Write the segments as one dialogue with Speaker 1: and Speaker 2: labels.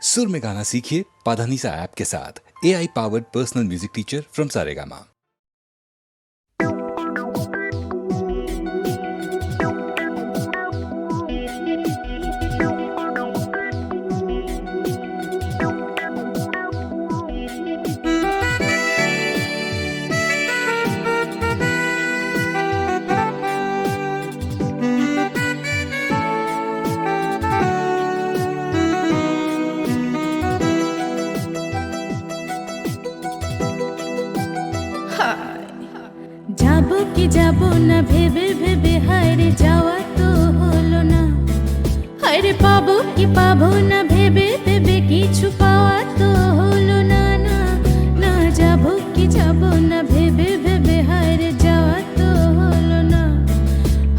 Speaker 1: सुर में गाना सीखिए पाधानीसा ऐप के साथ। AI powered personal music teacher from Saregama.
Speaker 2: যাবো কি যাবো না ভেবে ভেবে হায়রে যাওয়া তো হলো না, হায়রে পাবো কি পাবো না ভেবে ভেবে কিছু পাওয়া তো হলো না। না না যাবো কি যাবো না ভেবে ভেবে হায়রে যাওয়া তো হলো না,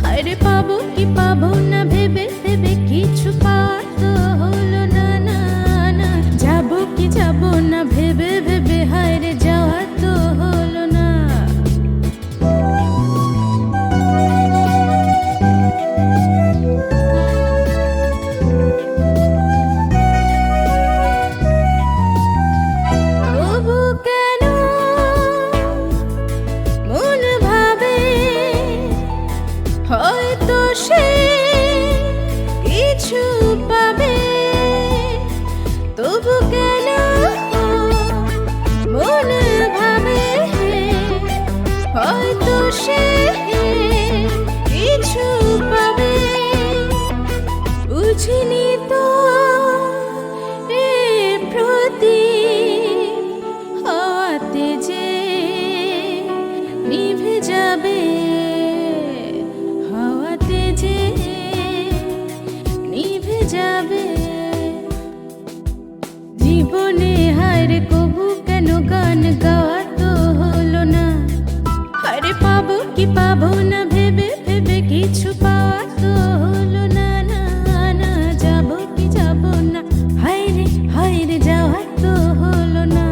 Speaker 2: হায়রে পাবো কি পাবো না ভেবে ভেবে কিছু পাওয়া তো হলো না। না না যাবো কি যাবো না ভেবে ভেবে হায়রে যাওয়া তো হলো না। হয়তো সে কিছু পাবে, তবু কেন মনে ভাবে হয়তো সে কিছু পাবে। বুঝিনি তো এ প্রতি হওয়াতে যে নিভে যাবে, জীবনে হায়রে কবু কেন গান গাওয়া তো হলো না, হায়রে পাবো কি পাবো না ভেবে ভেবে কিছু পাওয়া তো হলো না। না না যাবো কি যাবো না হায়রে হায়রে যাওয়া তো হলো না।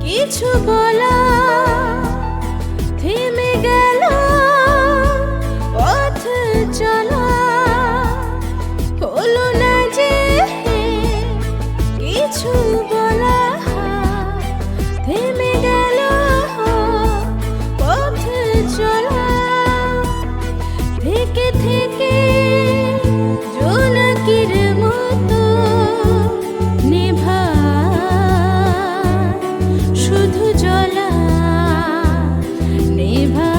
Speaker 2: কিছু বলা থেমে গেল পথ চলা, হলো না যে কিছু বলা থেমে গেল পথ চলা। থেকে থেকে জোনাকির মতো নিভা শুধু জ্বলা, নিভা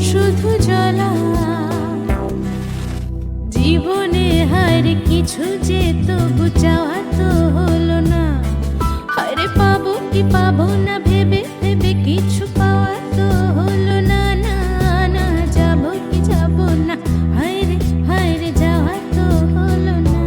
Speaker 2: শুধু জ্বলা। জীবনে হায়রে কিছু যে তবু চাওয়া তো হলো না, হায়রে পাবো কি পাবো না ভেবে ভেবে কিছু পাওয়া তো হলো না। না না যাবো কি যাবো না হায়রে হায়রে যাওয়া তো হলো না।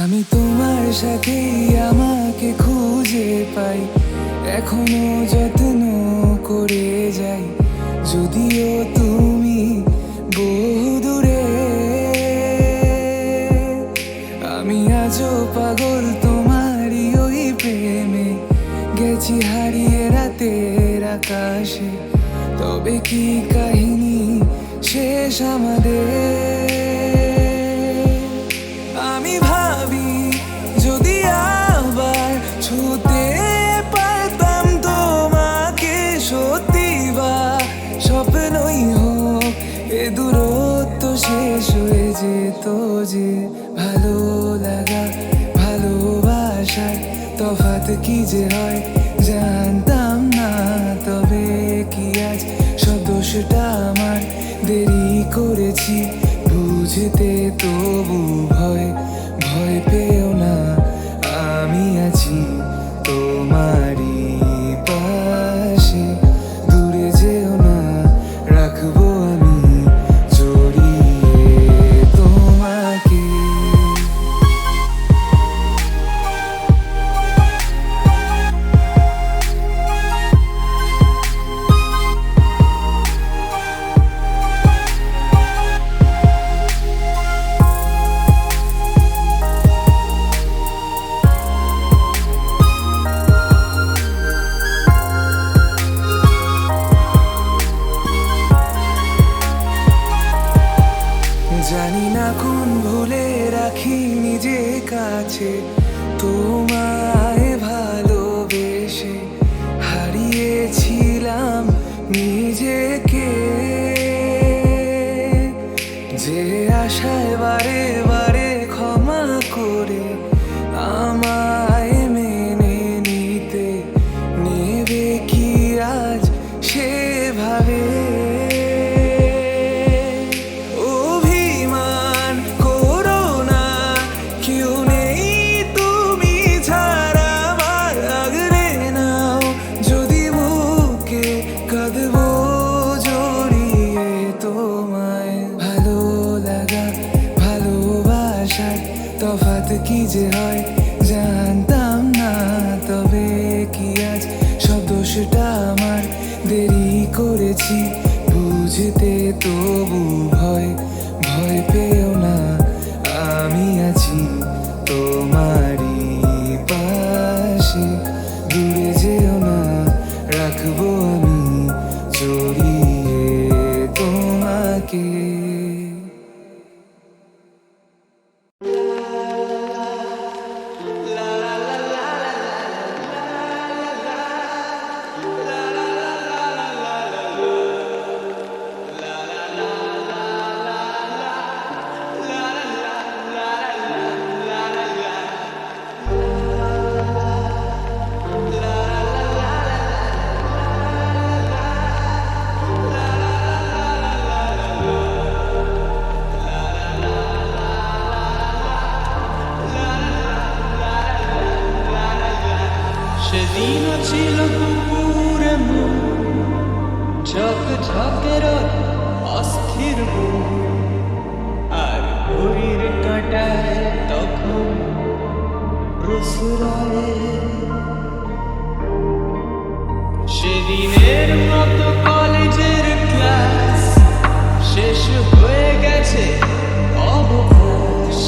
Speaker 3: আমি তোমার সাথে আমাকে খুঁজে পাই, এখনো যত্ন করে যাই, যদিও তুমি বহু দূরে। আমি আজও পাগল তোমারই ওই প্রেমে, গেছি হারিয়ে রাতের আকাশে। তবে কি কাহিনী শেষ আমাদের? আমি ভাবি যদি আবার ছুতে পারতাম তোমাকে, সত্যি বা স্বপ্নই হোক এ দূরত্ব শেষ হয়ে যেত যে। ভালো লাগা ভালোবাসার তফাৎ কি যে হয় জানতাম না, তবে তবু ভয় ভয় পেও না, আমি আছি তোমারই পাশে। দূরে যেও না, রাখবো আমি জড়িয়ে তোমাকে। জানি না কোন ভুলে রাখি নিজে কাছে, তোমায় ভালোবেসে হারিয়েছিলাম নিজেকে। যে আশায় বারে বারে ক্ষমা করে আমায় মেনে নিতে নেবে কি আজ সেভাবে। অভিমান করো না, কেউ নেই তুমি ছাড়া আমার, আগলে নাও যদি বুকে, কাঁদবো জড়িয়ে তোমায়। ভালো লাগা ভালোবাসার তফাৎ কি যে হয় জানতাম না, তবে কি আজ সব দোষটা আমার, দেরি করেছি বুঝতে তবু ভয় ভয় পেও না, আমি আছি তোমারই পাশে। দূরে যেও না, রাখবো আমি জড়িয়ে তোমাকে।
Speaker 4: সেদিন ছিল পুকুরে ঝক ঝকের অস্থির আর ঘড়ির কাঁটায় তখন রসুরায়। সেদিনের মতো কলেজের ক্লাস শেষ হয়ে গেছে, অবকাশ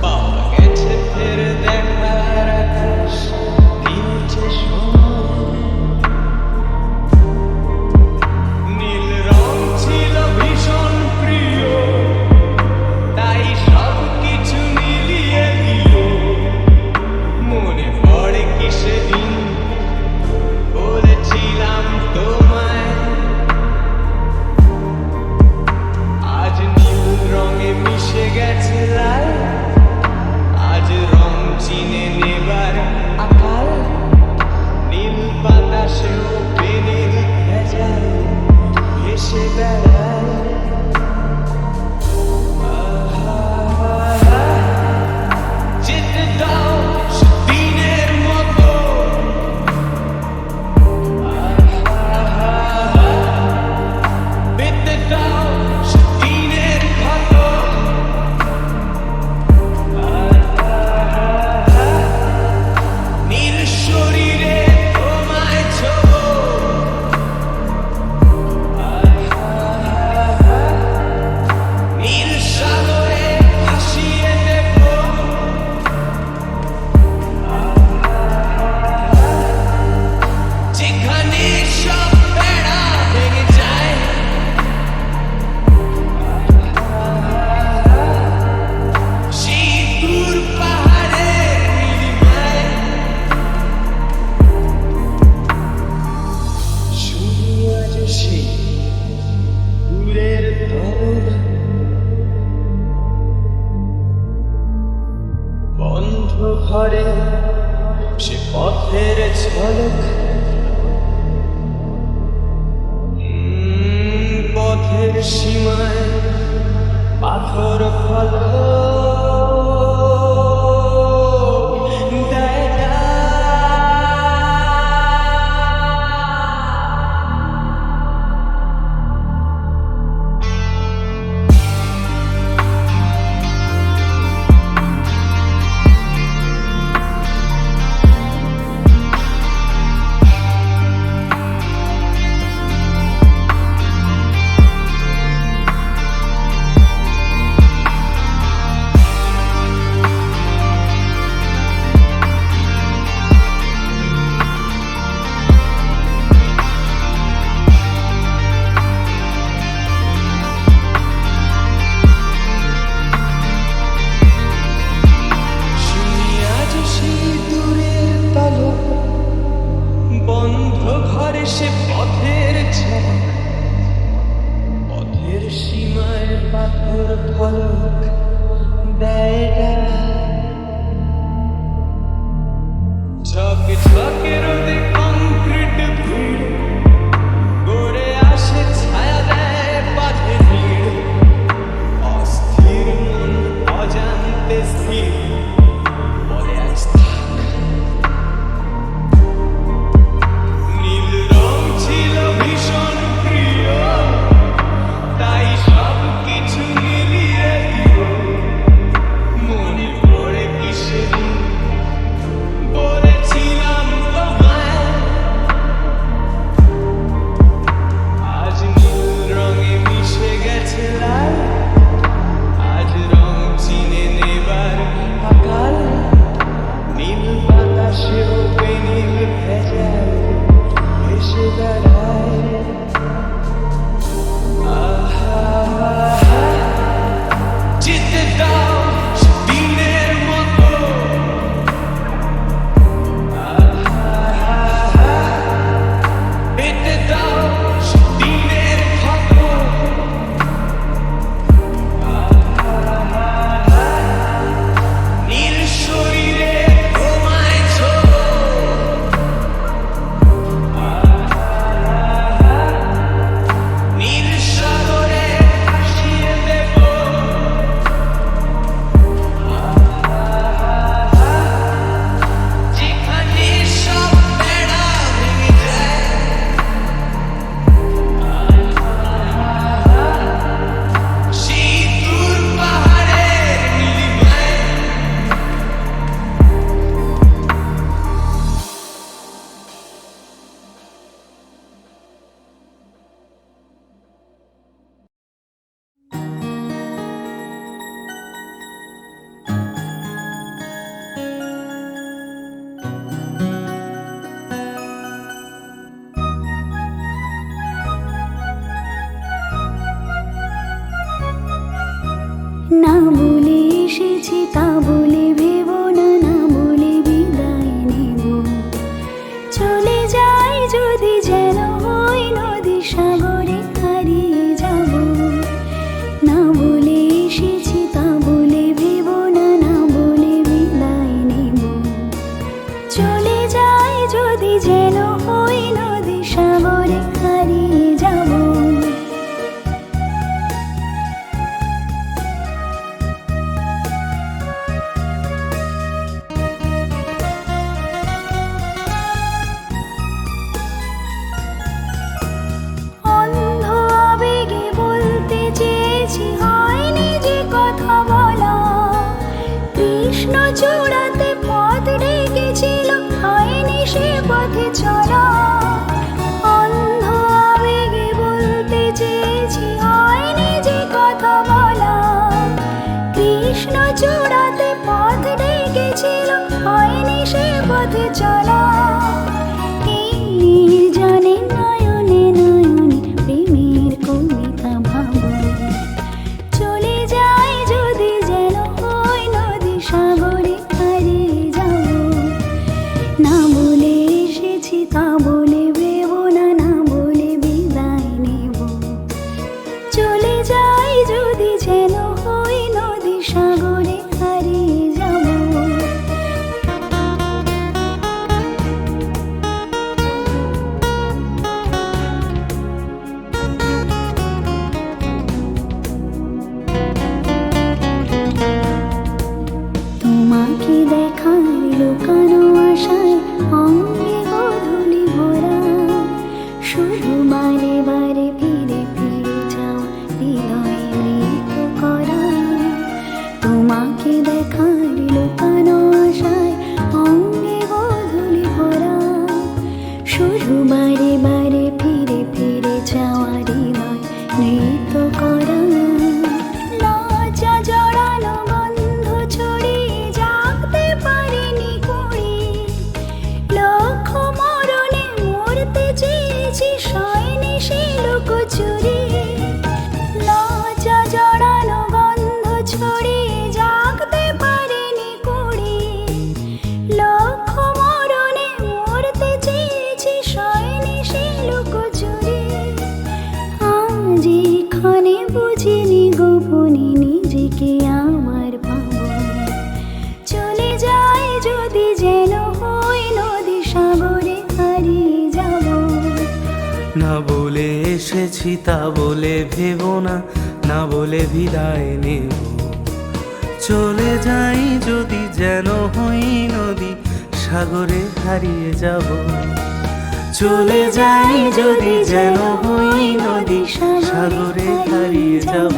Speaker 4: পাওয়া গেছে ফের দেখার আকাশ। দিয়েছে সময়, নীল রং ছিল ভীষণ প্রিয়, তাই সব কিছু মিলিয়ে দিল। মনে পথের ঝলক, পথের সীমায় পাথর ফলক দেয় ডানা। ঝকে ঝকে রোদে কংক্রিট ভিড় গড়ে আসে, ছায়া দেয় বাঁধে ভিড়। অস্থির মন অজান্তে স্থির বলে আজ থাক। নীল রং ছিল ভীষণ প্রিয়, তাই সব কিছু মিলিয়ে দিল। মনে পড়ে কি সেদিন বলেছিলাম তোমায়, আজ নীল রঙে মিশে গেছে লাল। আজ রং চিনে নেবার আকাল, নীল বাতাসেও বেনীল ভেজাল ভেসে বেড়ায়। যেতে দাও দিনের মতো, পেতে দাও দিনের ক্ষত। নীল শরীরে ঘুমায় ছোট, নীল সাগরে ভাসিয়ে দেব। যেখানে সব বেড়া ভেঙে যায়, সেই দূর পাহাড়ের নীলিমায়।
Speaker 5: না বলে এসেছি তা বলে ভেব না, না বলে বিদায় নেব। চলে যাই যদি যেন হই নদী সাগরে হারিয়ে যাব। না বলে এসেছি তা বলে ভেব না, না বলে বিদায় নেব। চলে যাই যদি যেন হই নদী সাগরে হারিয়ে যাব। অন্ধ আবেগে বলতে চেয়েছি, হয়নি যে কথা বলা। কৃষ্ণ চূড়াতে পথ রেখেছিল, হয়নি সে পথে চলা। অন্ধ আবেগে বলতে চেয়েছি, হয়নি যে কথা বলা। কৃষ্ণ চূড়াতে পথ রেখেছিল, হয়নি সে পথে চলা। এই নির্জনে নয়নে নয়নে প্রেমের কবিতা ভাবো। চলে যাই যদি যেন হই নদী সাগরে হারিয়ে যাব। না বলে এসেছি তা বলে ভেব না, না বলে বিদায় নেব। চলে যাই যদি যেন হই নদী সাগরে হারিয়ে যাব। তোমাকে দেখার লুকানো আশায় অঙ্গে গোধূলি ভরা। শুধু বারে বারে ফিরে ফিরে যাওয়া হৃদয় মৃত করা। তোমাকে দেখার লুকানো আশায় অঙ্গে গোধূলি ভরা। শুধু বারে বারে ফিরে ফিরে যাওয়া হৃদয় মৃত করা। লজ্জা জড়ানো গন্ধ ছড়িয়ে জাগতে পারিনি কুড়ি। লক্ষ মরণে মরতে চেয়েছি, সয়নি সে লোক
Speaker 3: না বলে এসেছি তা বলে ভেবো না, না বলে বিদায় নেব। চলে যাই যদি যেন হই নদী, সাগরে হারিয়ে যাব। চলে যাই যদি যেন হই নদী, সাগরে হারিয়ে যাব।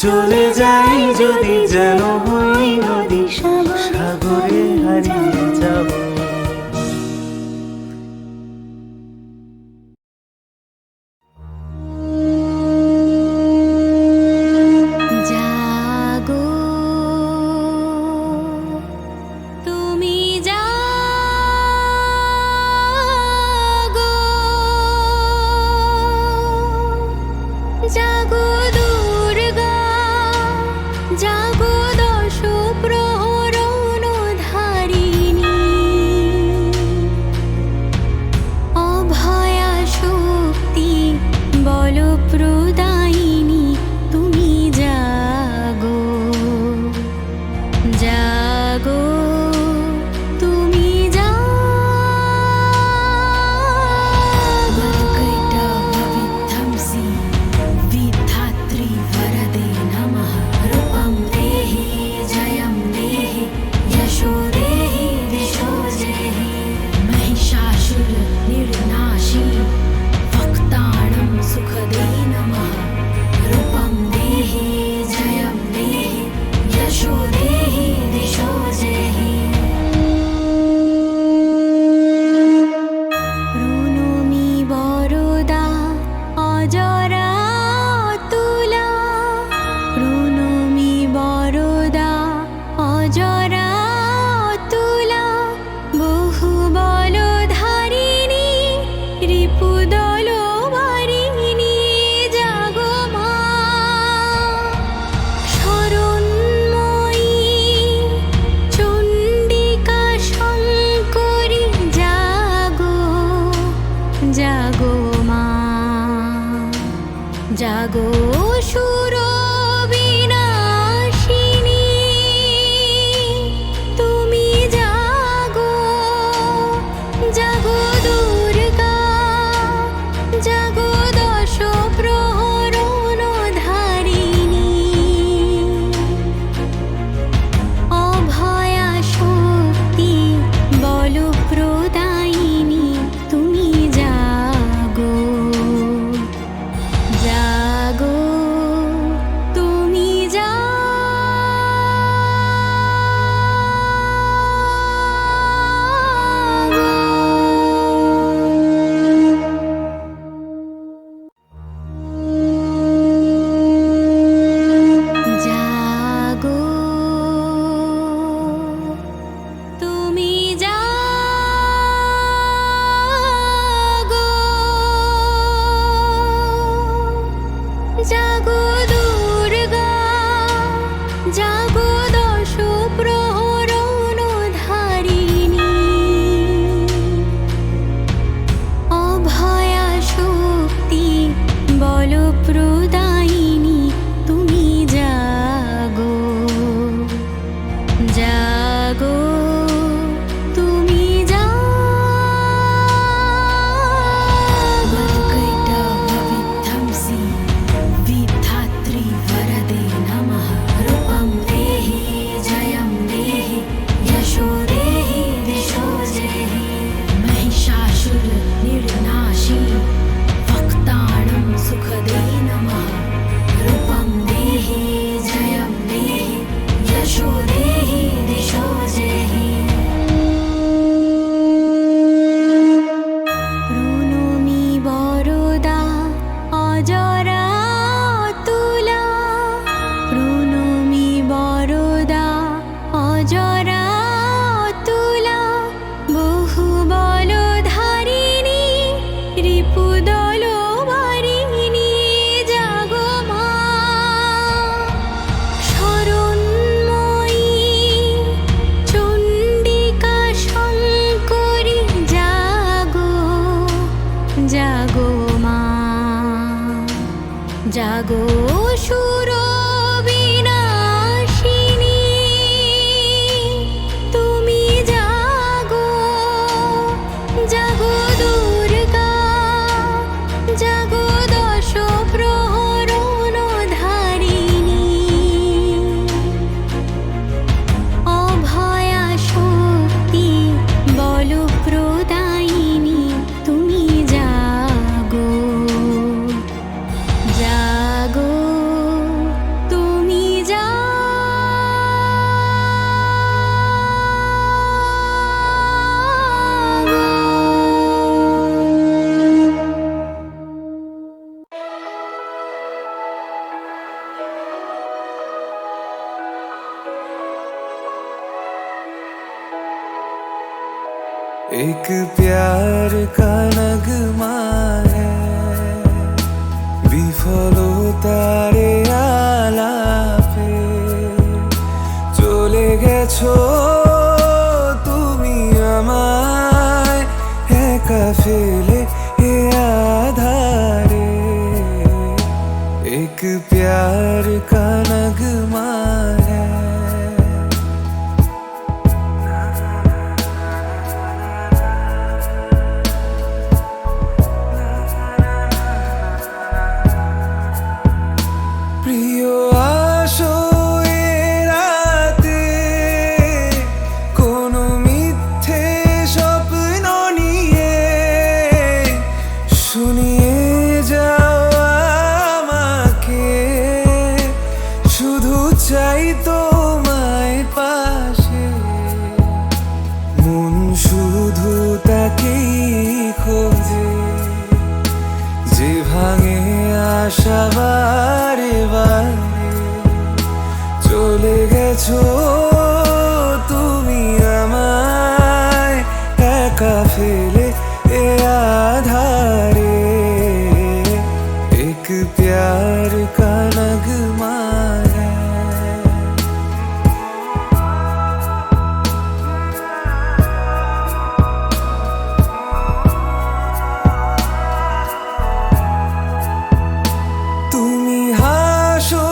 Speaker 3: চলে যাই যদি যেন হই নদী, সাগরে হারিয়ে যাব।
Speaker 2: জাগো তুমি জাগো, জাগো দুর্গা, জাগো দশ প্রহরণ ধারিণী, অভয়া শক্তি বল প্রদায়িনী, তুমি জাগো, জাগো তুমি জাগো। विध्वंसी विधात्री वरदे नमः, रूपं देहि जयं देहि यशो देहि दिशो देहि, महिषासुर निर्नाशी वक्ताणं सुखदे नमः, रूपं देहि जयं देहि यशो देहि दिशो देहि। প্রণমি বরদা অজরা তুলা, প্রণমি বরদা অজরা তুলা, বহু বল ধারিণী রিপুদল বারিণী, জাগো মা শরণময়ী চণ্ডিকা শঙ্করী, জাগো, জাগো মা, জাগো সুর বিনাশিনী, তুমি জাগো, জাগো দুর্গা, জাগো দশ প্রহরণ ধারিণী, অভয়া শক্তি বল প্রদায়িনী, তুমি জাগো, জাগো তুমি জাগো, তুমি জাগো, জাগো দুর্গা, জাগো দশ প্রহরণ ধারিণী, অভয়া শক্তি বল প্রদায়িনী, তুমি জাগো, জাগো তুমি জাগো। विध्वंसी विधात्री वरदे नमः, रूपं देहि जयं देहि यशो देहि दिशो देहि, महिषासुर निर्नाशी वक्ताणं सुखदे नमः, रूपं देहि जयं देहि यशो देहि दिशो देहि। প্রণমি বরদা অজরা তুলা, প্রণমি বরদা অজরা তুলা, বহু বল ধারিণী রিপুদল বারিণী, জাগো মা শরণময়ী চণ্ডিকা শঙ্করী, জাগো, জাগো মা, জাগো সুর বিনাশিনী, তুমি জাগো, জাগো দুর্গা,
Speaker 3: एक प्यार का नगमा है বিফলতারে আলাপে চলে গেছো তুমি আমায় একা ফেলে এ আধারে एक प्यार का नगमा है প্রিয় আসো এ রাতে কোনো মিথ্যে স্বপ্ন নিয়ে শুনিয়ে যাও আমাকে শুধু চাই তোমায় পাশে মন শুধু তাকেই খোঁজে যে ভাঙে আশা বারে বারে চলে গেছো তুমি আমায় একা ফেলে এ আধারে एक प्यार का नगमा है তুমি হাসো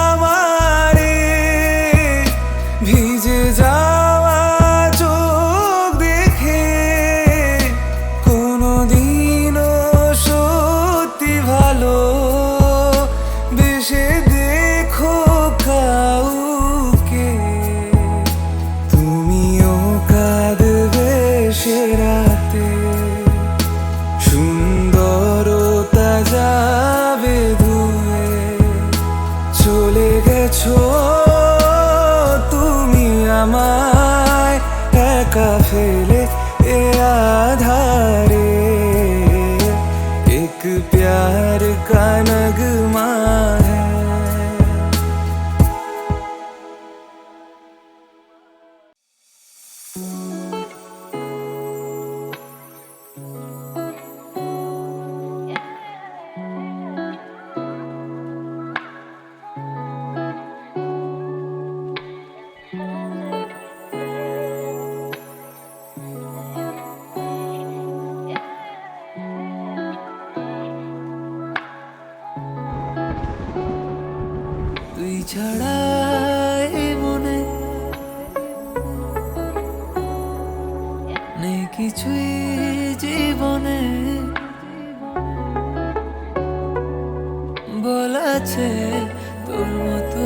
Speaker 3: আমারে ভিজে যাওয়া চোখ দেখে কোনোদিনও সত্যি ভালো বেশে দেখো কাউকে তুমিও কাঁদবে সে রাতে সুন্দরতা যাবে ধুয়ে চলে গেছো তুমি আমায় একা ফেলে এ আধারে एक प्यार का नगमा है তুই ছাড়া এই মনে নেই কিছুই জীবনে বলাছে তোর মতো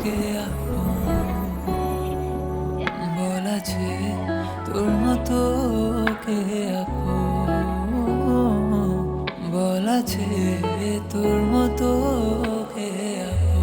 Speaker 3: কে আপন বলাছে তোর মতো কে আপন বলাছে তোর মতো কে আপন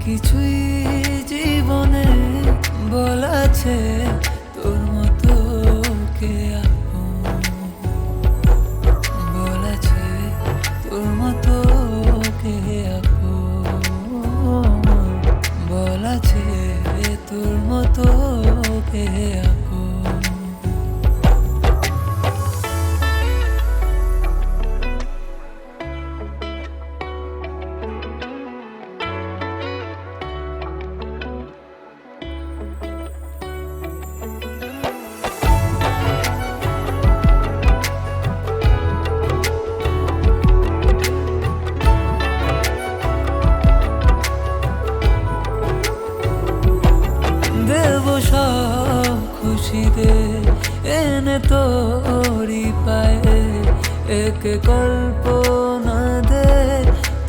Speaker 3: কিছুই জীবনে বলাছে তোর মতো কে আপন বলাছে তোর মতো কে আপন বলাছে তোর মতো কে আপন সব খুশি দে এনে তোরি পায়ে এক কল্পনা দে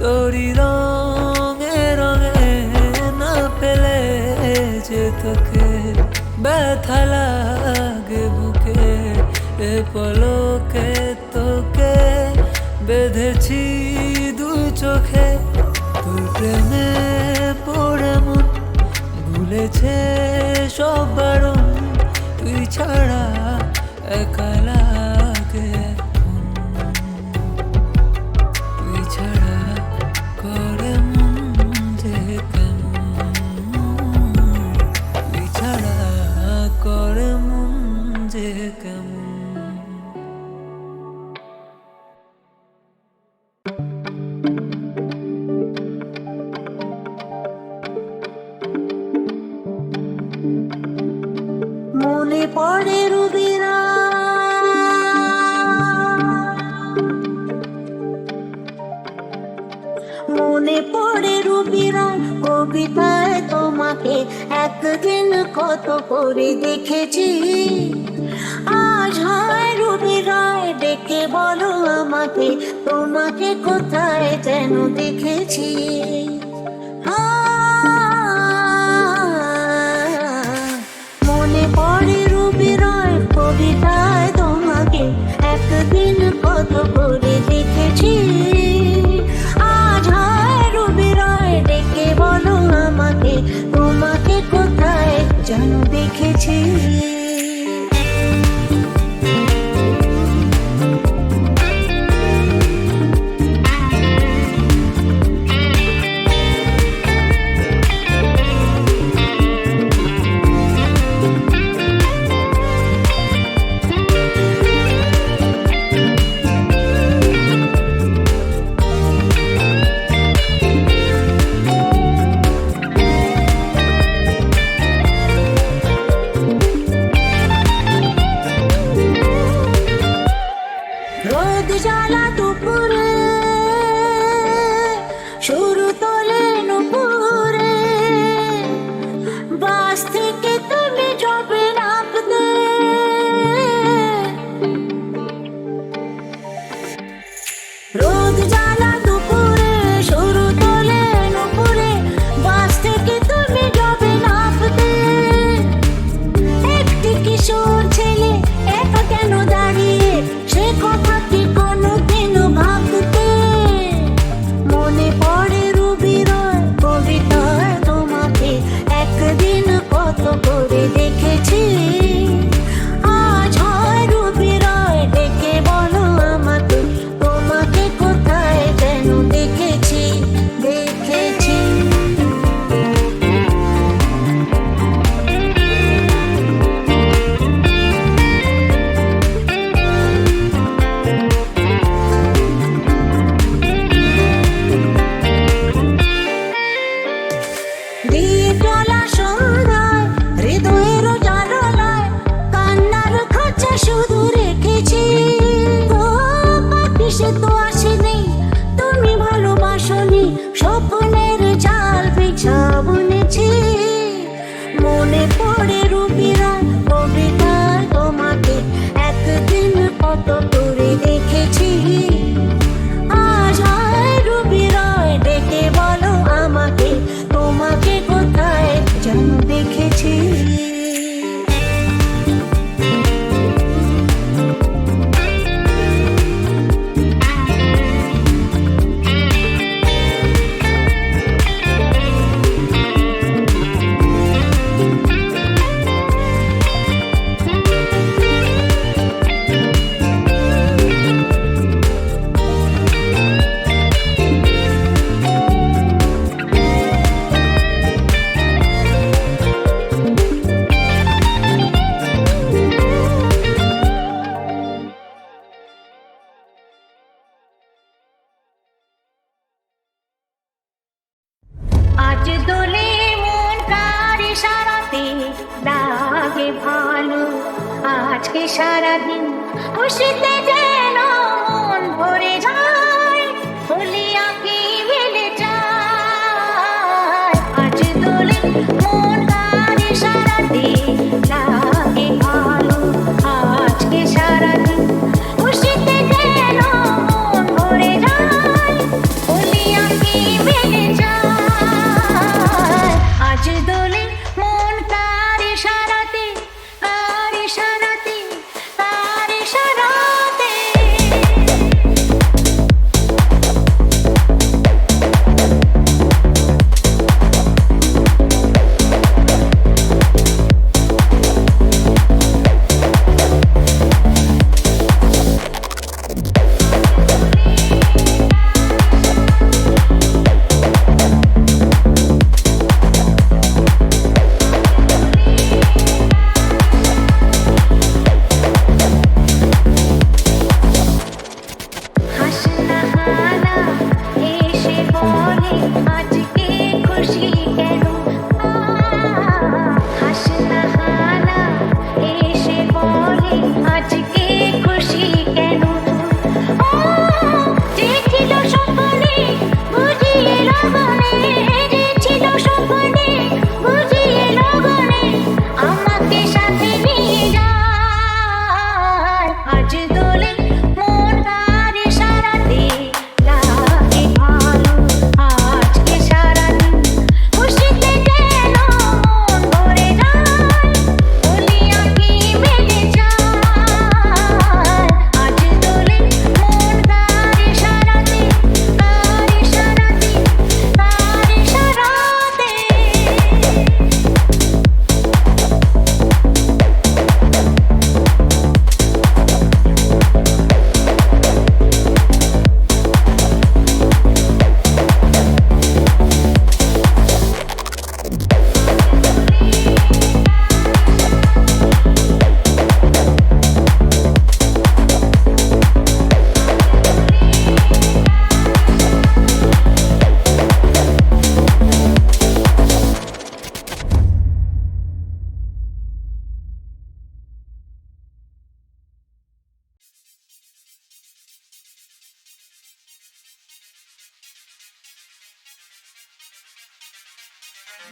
Speaker 3: তোরি রঙে রঙে না পেলে যে তোকে ব্যথা লাগে বেঁধেছি দুই চোখে তোর প্রেমে পড়ে মন ভুলেছে সব বারণ তুই ছাড়া একা লাগে এখন। তুই ছাড়া করে মন যে কেমন তুই ছাড়া করে মন যে কেমন।
Speaker 6: মনে পড়ে রুবিরা মনে পড়ে রুবিরা কবিতায় তোমাকে একদিন কত করে দেখেছি। আজ হয় রুবিরায় ডেকে বলো আমাকে তোমাকে কোথায় যেন দেখেছি। মনে পড়ে রুবিরায় কবিতায় তোমাকে একদিন কত করে দেখেছি। আজ হয় রুবিরায় ডেকে বলো আমাকে তোমাকে কোথায় যেন দেখেছি। রোদ জ্বালা দুপুরে শুরু তোলে নুপুরে বাস থেকে তুমি যাবে নামতে। রোদ জ্বালা দুপুরে শুরু তোলে নুপুরে বাস থেকে তুমি যাবে নামতে। একটি কিশোর ছেলে একা কেন দাঁড়িয়ে সে কথা কি কোনোদিনও ভাবতে। মনে পড়ে রুবিরায় কবিতায় তোমাকে একদিন কত করে দেখেছি। আজ হয় রুবিরায় ডেকে বলো আমাকে তোমাকে কোথায় যেন দেখেছি দেখেছি। দ্বীপ জ্বলা সন্ধ্যায় হৃদয়ের জানালায় কান্নার খাঁচা শুধু রেখেছি। ও পাখি সে তো আসেনি তুমি ভালোবাসনি স্বপ্নের জাল বিছা বুনেছি। মনে পড়ে রুবিরায় কবিতায় তোমাকে একদিন কত করে দেখেছি। আজ হয় রুবিরায় ডেকে বলো আমাকে তোমাকে কোথায় যেন দেখেছি। আজ দোলে মন কার ইশারাতে লাগে ভালো। আজকে সারাদিন খুশিতে যেন মন ভরে যায় হোলি আঁকি মেলে যায়। আজ দোলে মন কার ইশারাতে লাগে ভালো। আজকে সারাদিন খুশিতে যেন মন ভরে যায় হোলি আঁকি মেলে যায়। আজ দোলে মন কার ইশারাতে কার ইশারাতে কার ইশারাতে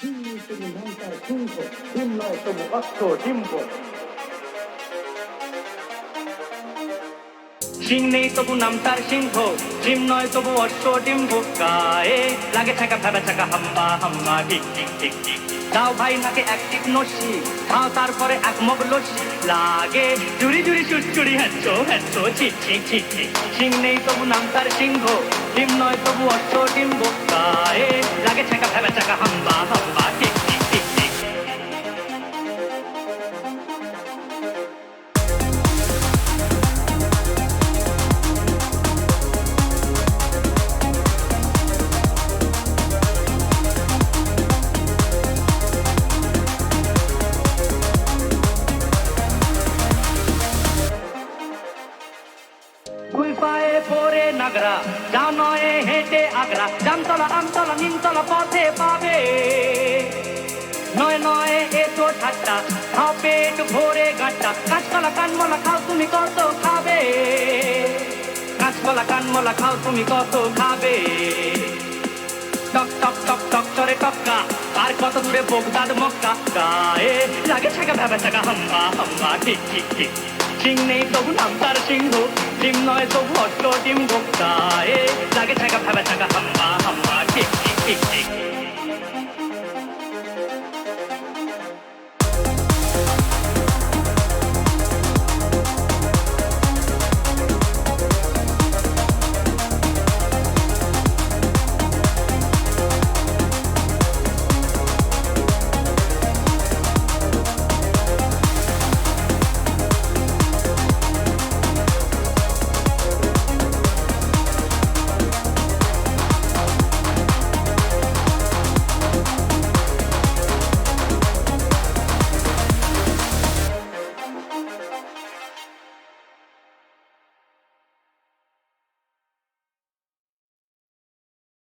Speaker 7: সিং নেই তবু নাম তার সিংহ, ডিম নয় তবু অশ্ব ডিম্ব, গায়ে লাগে ছাকা ভেবা ছাকা হাম্বা হাম্বা ঠিক ঠিক ঠিক ঠিক। দাও ভাই নাকে এক টিপ নসি, খাও তারপরে এক মগ লসি, লাগে জুড়ি জুড়ি চুড়চুড়ি হ্যাঁচো হ্যাঁচো ঠিক ঠিক ঠিক ঠিক। সিং নেই তবু নাম তার সিংহ, ডিম নয় তবু অশ্ব ডিম্ব, গায়ে লাগে ছাকা ভেবা ছাকা হাম্বা হাম্বা ঠিক ঠিক ঠিক ঠিক। দুই পায়ে পরে নাগরা, যা নয় হেঁটে আগ্রা, জামতলা আমতলা নিমতলা পথে পাবে, নয় নয় এ তো ঠাট্টা, খাও পেট ভরে গাঁটটা, কাঁচকলা কানমলা খাও তুমি কত খাবে, কাঁচকলা কানমলা খাও তুমি কত খাবে। টক টক টক টক চরে টক্কা, আর কত দূরে বোগদাদ মক্কা, গায়ে লাগে ছাকা ভেবা ছাকা হাম্বা হাম্বা ঠিক ঠিক ঠিক। সিং নেই তবু নাম তার সিংহ, ডিম নয় তবু অশ্ব ডিম্ব, গায়ে লাগে ছাকা ভেবা ছাকা হাম্বা হাম্বা ঠিক ঠিক ঠিক ঠিক।